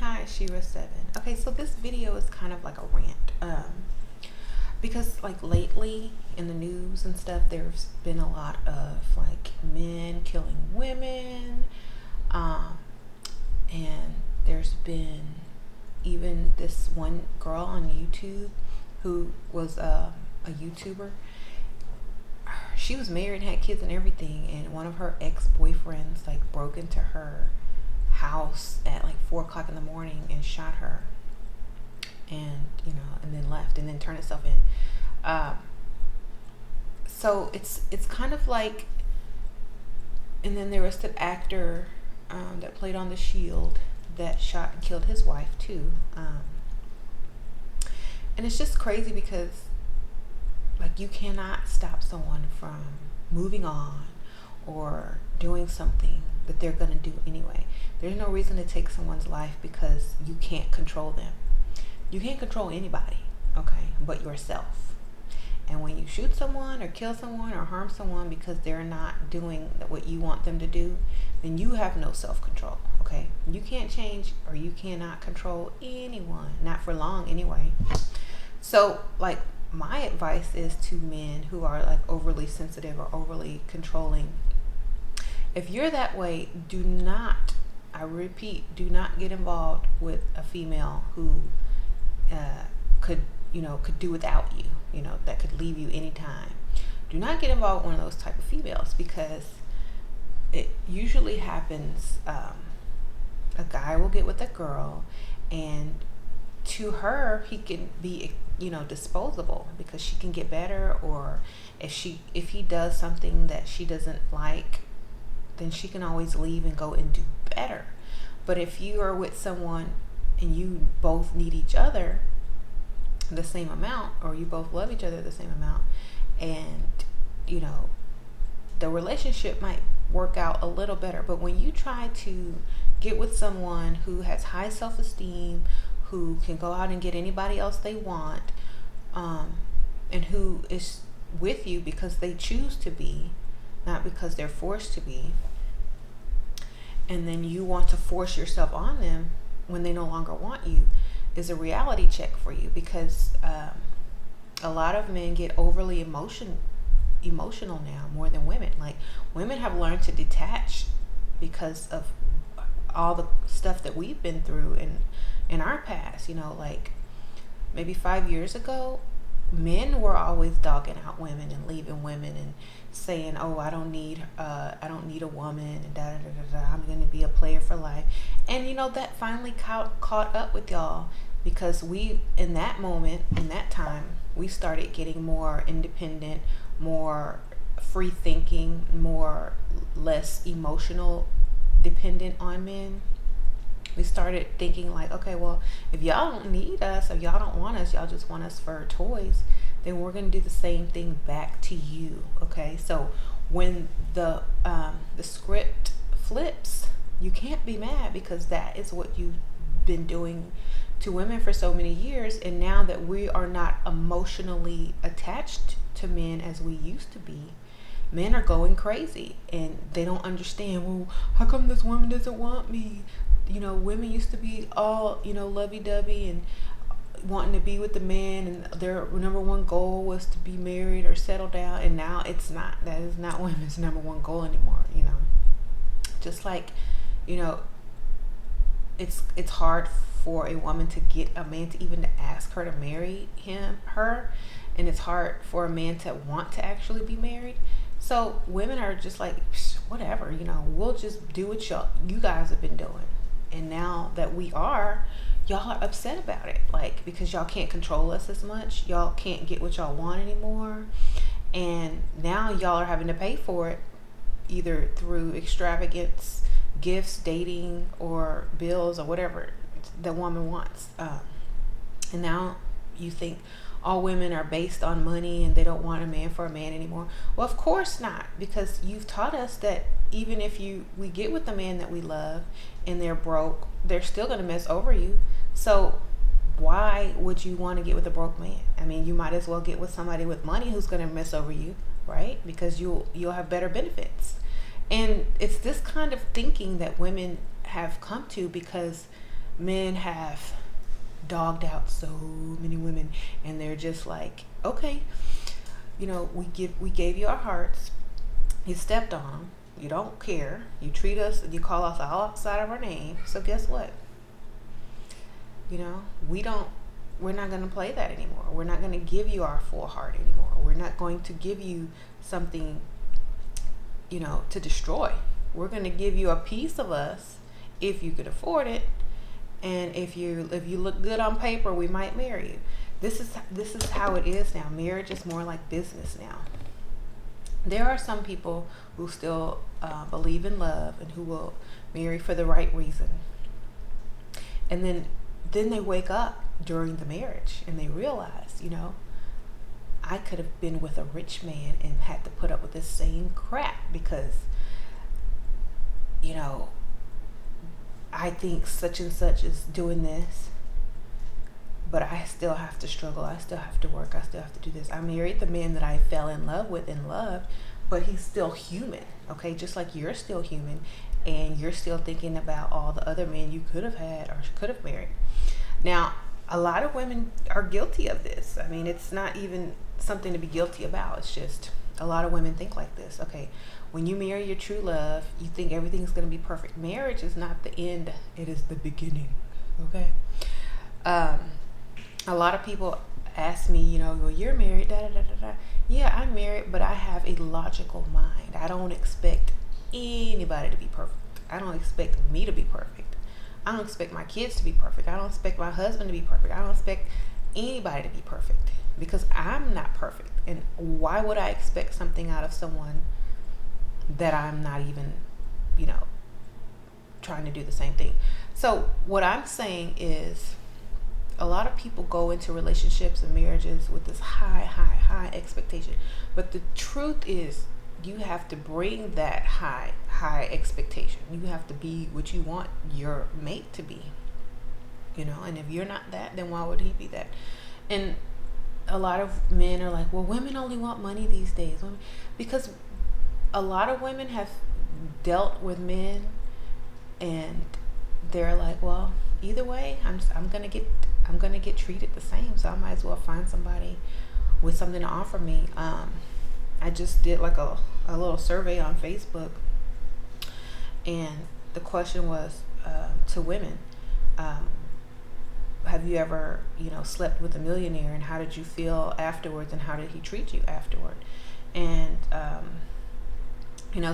Hi, Shira7. Okay, so this video is kind of like a rant. Because like lately in the news and stuff, there's been a lot of like men killing women. Um, and there's been even this one girl on YouTube who was a YouTuber. She was married and had kids and everything, and one of her ex-boyfriends like broke into her house at like 4 o'clock in the morning and shot her, and and then left and then turned itself in. So it's kind of like, and then there was the actor that played on The Shield that shot and killed his wife too. And it's just crazy because like you cannot stop someone from moving on or doing something that they're going to do anyway. There's no reason to take someone's life because you can't control them. You can't control anybody, okay, but yourself. And when you shoot someone or kill someone or harm someone because they're not doing what you want them to do, then you have no self-control, okay? You can't change or you cannot control anyone, not for long anyway. So like my advice is to men who are like overly sensitive or overly controlling. If you're that way, do not, I repeat, do not get involved with a female who could do without you, that could leave you anytime. Do not get involved with one of those type of females, because it usually happens, a guy will get with a girl, and to her, he can be, disposable, because she can get better, or if he does something that she doesn't like, then she can always leave and go and do better. But if you are with someone and you both need each other the same amount, or you both love each other the same amount, and the relationship might work out a little better. But when you try to get with someone who has high self-esteem, who can go out and get anybody else they want, and who is with you because they choose to be, not because they're forced to be, and then you want to force yourself on them when they no longer want you, is a reality check for you. Because a lot of men get overly emotional now, more than women. Like, women have learned to detach because of all the stuff that we've been through in our past. Like maybe 5 years ago, men were always dogging out women and leaving women and saying, "Oh, I don't need a woman," and da da da da. I'm going to be a player for life. And that finally caught up with y'all, because we, in that moment, in that time, we started getting more independent, more free thinking, less emotional dependent on men. We started thinking like, okay, well, if y'all don't need us, if y'all don't want us, y'all just want us for toys, then we're going to do the same thing back to you. Okay, so when the script flips, you can't be mad, because that is what you've been doing to women for so many years. And now that we are not emotionally attached to men as we used to be, men are going crazy, and they don't understand, well, how come this woman doesn't want me? Women used to be all, lovey-dovey and wanting to be with the man, and their number one goal was to be married or settle down. And now it's not. That is not women's number one goal anymore. Just like, it's hard for a woman to get a man to even ask her to marry her, and it's hard for a man to want to actually be married. So women are just like, whatever, we'll just do what you guys have been doing. And now that y'all are upset about it, like, because y'all can't control us as much, y'all can't get what y'all want anymore, and now y'all are having to pay for it, either through extravagance, gifts, dating, or bills, or whatever the woman wants. And now you think all women are based on money and they don't want a man for a man anymore. Well, of course not, because you've taught us that even if we get with the man that we love and they're broke, they're still going to mess over you. So why would you want to get with a broke man? I mean, you might as well get with somebody with money who's going to mess over you, right? Because you'll have better benefits. And it's this kind of thinking that women have come to, because men have dogged out so many women, and they're just like, okay, we gave you our hearts, you stepped on them, you don't care, you treat us, you call us all outside of our name, so guess what, we're not going to play that anymore. We're not going to give you our full heart anymore. We're not going to give you something, to destroy. We're going to give you a piece of us if you could afford it, and if you look good on paper, we might marry you. This is how it is now. Marriage is more like business now. There are some people who still believe in love and who will marry for the right reason, and then they wake up during the marriage and they realize, I could have been with a rich man and had to put up with this same crap because, I think such and such is doing this, but I still have to struggle. I still have to work. I still have to do this. I married the man that I fell in love with and loved, but he's still human, okay? Just like you're still human, and you're still thinking about all the other men you could have had or could have married. Now, a lot of women are guilty of this. I mean, it's not even something to be guilty about. It's just a lot of women think like this. Okay, when you marry your true love, you think everything's going to be perfect. Marriage is not the end. It is the beginning, okay? A lot of people ask me, well, you're married, da da da da da. Yeah, I'm married, but I have a logical mind. I don't expect anybody to be perfect. I don't expect me to be perfect. I don't expect my kids to be perfect. I don't expect my husband to be perfect. I don't expect anybody to be perfect because I'm not perfect. And why would I expect something out of someone that I'm not even, trying to do the same thing? So what I'm saying is, a lot of people go into relationships and marriages with this high expectation. But the truth is, you have to bring that high expectation. You have to be what you want your mate to be. And if you're not that, then why would he be that? And a lot of men are like, well, women only want money these days. Because a lot of women have dealt with men and they're like, well, either way, I'm gonna get treated the same, so I might as well find somebody with something to offer me. I just did like a little survey on Facebook, and the question was to women, have you ever slept with a millionaire, and how did you feel afterwards, and how did he treat you afterward? And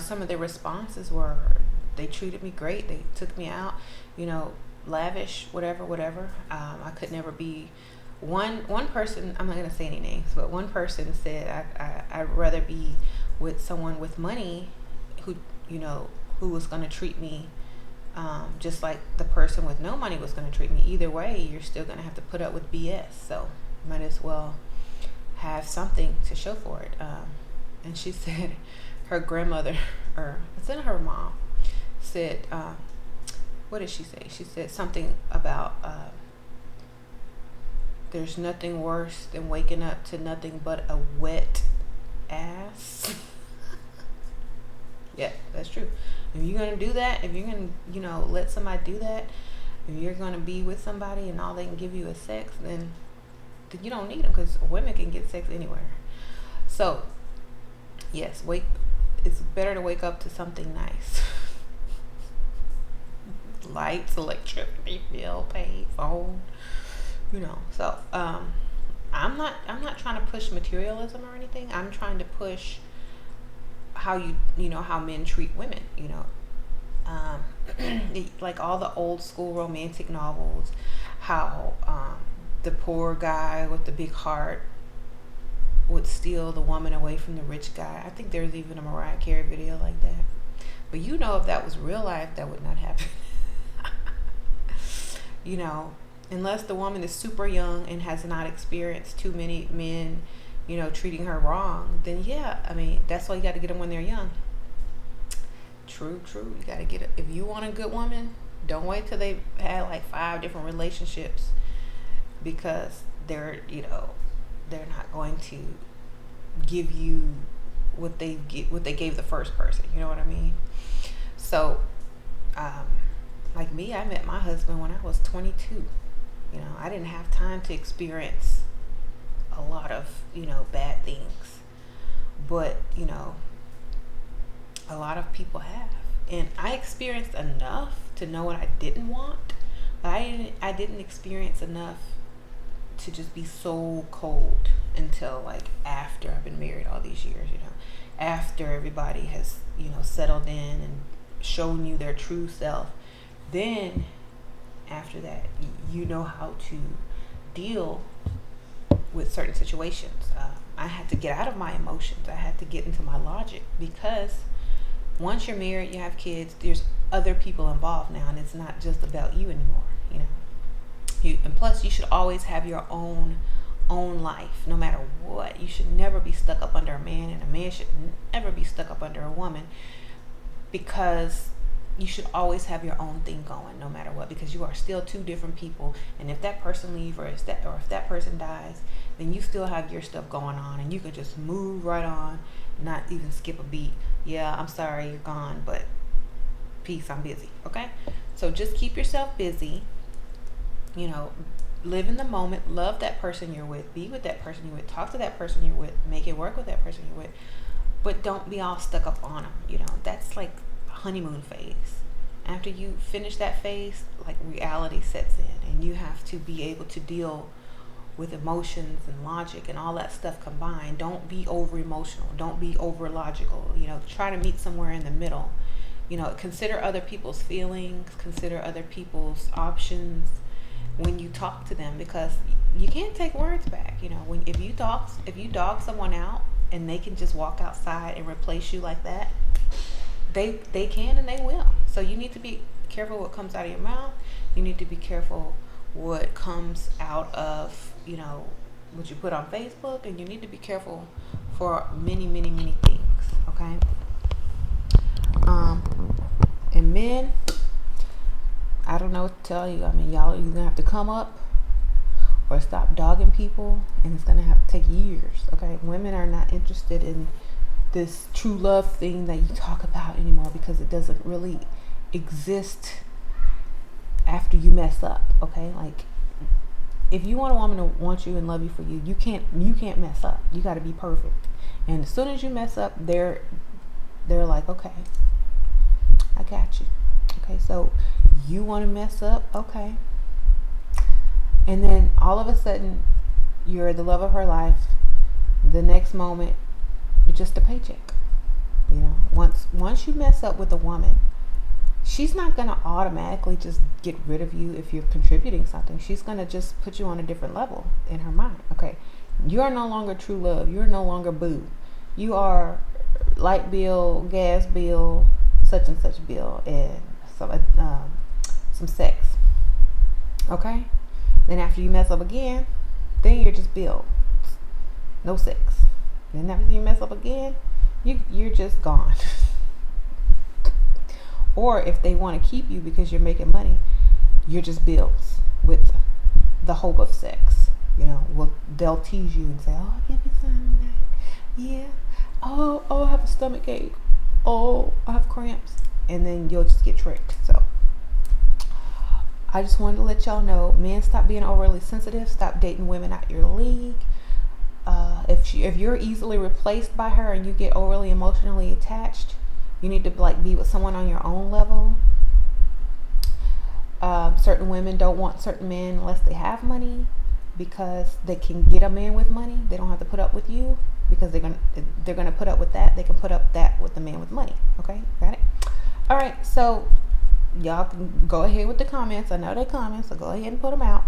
some of the responses were, they treated me great, they took me out, lavish, whatever. I could never be. One person, I'm not gonna say any names, but one person said, I'd rather be with someone with money who was gonna treat me just like the person with no money was gonna treat me. Either way, you're still gonna have to put up with BS, so might as well have something to show for it. And she said her grandmother, or it's in her mom, said, what did she say? She said something about there's nothing worse than waking up to nothing but a wet ass. Yeah, that's true. If you're gonna do that, if you're gonna let somebody do that, if you're gonna be with somebody and all they can give you is sex, then you don't need them, because women can get sex anywhere. So yes, it's better to wake up to something nice. Lights, electricity bill, paid, phone, so I'm not trying to push materialism or anything. I'm trying to push how how men treat women. Like all the old school romantic novels, how the poor guy with the big heart would steal the woman away from the rich guy. I think there's even a Mariah Carey video like that. But if that was real life, that would not happen. Unless the woman is super young and has not experienced too many men, treating her wrong, then yeah, I mean, that's why you got to get them when they're young. True. You got to get it. If you want a good woman, don't wait till they've had like 5 different relationships, because they're not going to give you what they gave the first person. You know what I mean? So, Like me, I met my husband when I was 22. I didn't have time to experience a lot of, bad things. But, a lot of people have. And I experienced enough to know what I didn't want, but I didn't experience enough to just be so cold until like after I've been married all these years, after everybody has, settled in and shown you their true self. Then after that, you know how to deal with certain situations. I had to get out of my emotions. I had to get into my logic, because once you're married, you have kids, there's other people involved now, and it's not just about you anymore. And plus, you should always have your own life, no matter what. You should never be stuck up under a man, and a man should never be stuck up under a woman, because you should always have your own thing going, no matter what, because you are still two different people. And if that person leaves, or if that person dies, then you still have your stuff going on, and you can just move right on, not even skip a beat. Yeah, I'm sorry you're gone, but peace, I'm busy. Okay, so just keep yourself busy. Live in the moment, love that person you're with, be with that person you're with, talk to that person you're with, make it work with that person you're with, but don't be all stuck up on them. That's like honeymoon phase. After you finish that phase, like, reality sets in, and you have to be able to deal with emotions and logic and all that stuff combined. Don't be over emotional, don't be over logical. Try to meet somewhere in the middle. Consider other people's feelings, consider other people's options when you talk to them, because you can't take words back. If you dog someone out and they can just walk outside and replace you like that, they can and they will. So you need to be careful what comes out of your mouth. You need to be careful what comes out of, what you put on Facebook, and you need to be careful for many, many, many things. Okay. And men, I don't know what to tell you. I mean, y'all either gonna have to come up or stop dogging people, and it's gonna have to take years. Okay. Women are not interested in this true love thing that you talk about anymore, because it doesn't really exist after you mess up. Okay. Like, if you want a woman to want you and love you for you, you can't mess up. You got to be perfect. And as soon as you mess up, they're like, okay, I got you. Okay, so you want to mess up, okay. And then all of a sudden, you're the love of her life. The next moment, you're just a paycheck. Once you mess up with a woman, she's not going to automatically just get rid of you if you're contributing something. She's going to just put you on a different level in her mind. Okay, you are no longer true love. You're no longer boo. You are light bill, gas bill, such and such bill, and some sex. Okay, then after you mess up again, then you're just bill, no sex. Then after you mess up again, you're just gone. Or if they want to keep you because you're making money, you're just bills with the hope of sex. They'll tease you and say, "Oh, I'll give you some tonight. Yeah. Oh, I have a stomach ache. Oh, I have cramps," and then you'll just get tricked. So I just wanted to let y'all know, men, stop being overly sensitive. Stop dating women out your league. If you're easily replaced by her and you get overly emotionally attached, you need to be with someone on your own level. Certain women don't want certain men unless they have money, because they can get a man with money. They don't have to put up with you, because they're gonna put up with that. They can put up that with the man with money. Okay, got it? All right, so y'all can go ahead with the comments. I know they comments, so go ahead and put them out.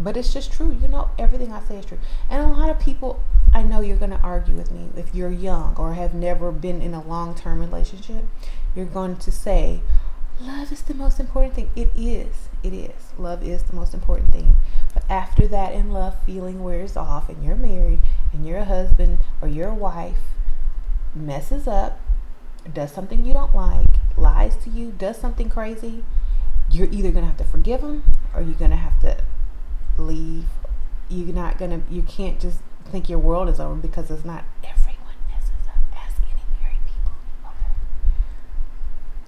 But it's just true. Everything I say is true. And a lot of people, I know you're going to argue with me. If you're young or have never been in a long-term relationship, you're going to say, love is the most important thing. It is. Love is the most important thing. But after that, in love, feeling wears off, and you're married, and your husband or your wife messes up, does something you don't like, lies to you, does something crazy, you're either going to have to forgive him, or you're going to have to leave. You can't just think your world is over, because it's not. Everyone messes up. Ask any married people.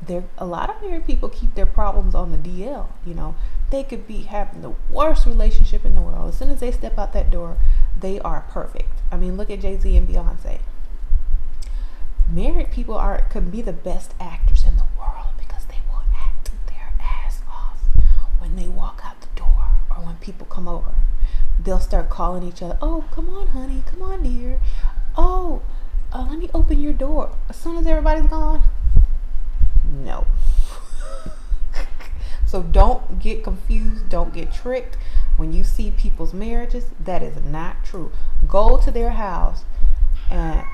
there, a lot of married people keep their problems on the DL. You know, they could be having the worst relationship in the world. As soon as they step out that door, they are perfect. I mean, look at Jay-Z and Beyonce. Married people could be the best actors in the world because they will act their ass off when they walk out the door or when people come over. They'll start calling each other, oh, come on, honey, come on, dear. Oh, let me open your door. As soon as everybody's gone, no. So don't get confused. Don't get tricked. When you see people's marriages, that is not true. Go to their house at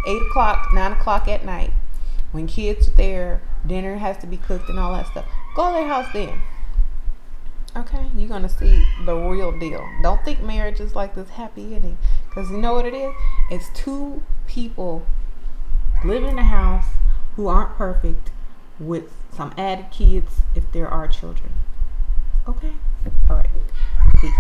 8 o'clock, 9 o'clock at night. When kids are there, dinner has to be cooked and all that stuff. Go to their house then. Okay? You're going to see the real deal. Don't think marriage is like this happy ending. Because you know what it is? It's two people living in a house who aren't perfect with some added kids if there are children. Okay? All right. Peace.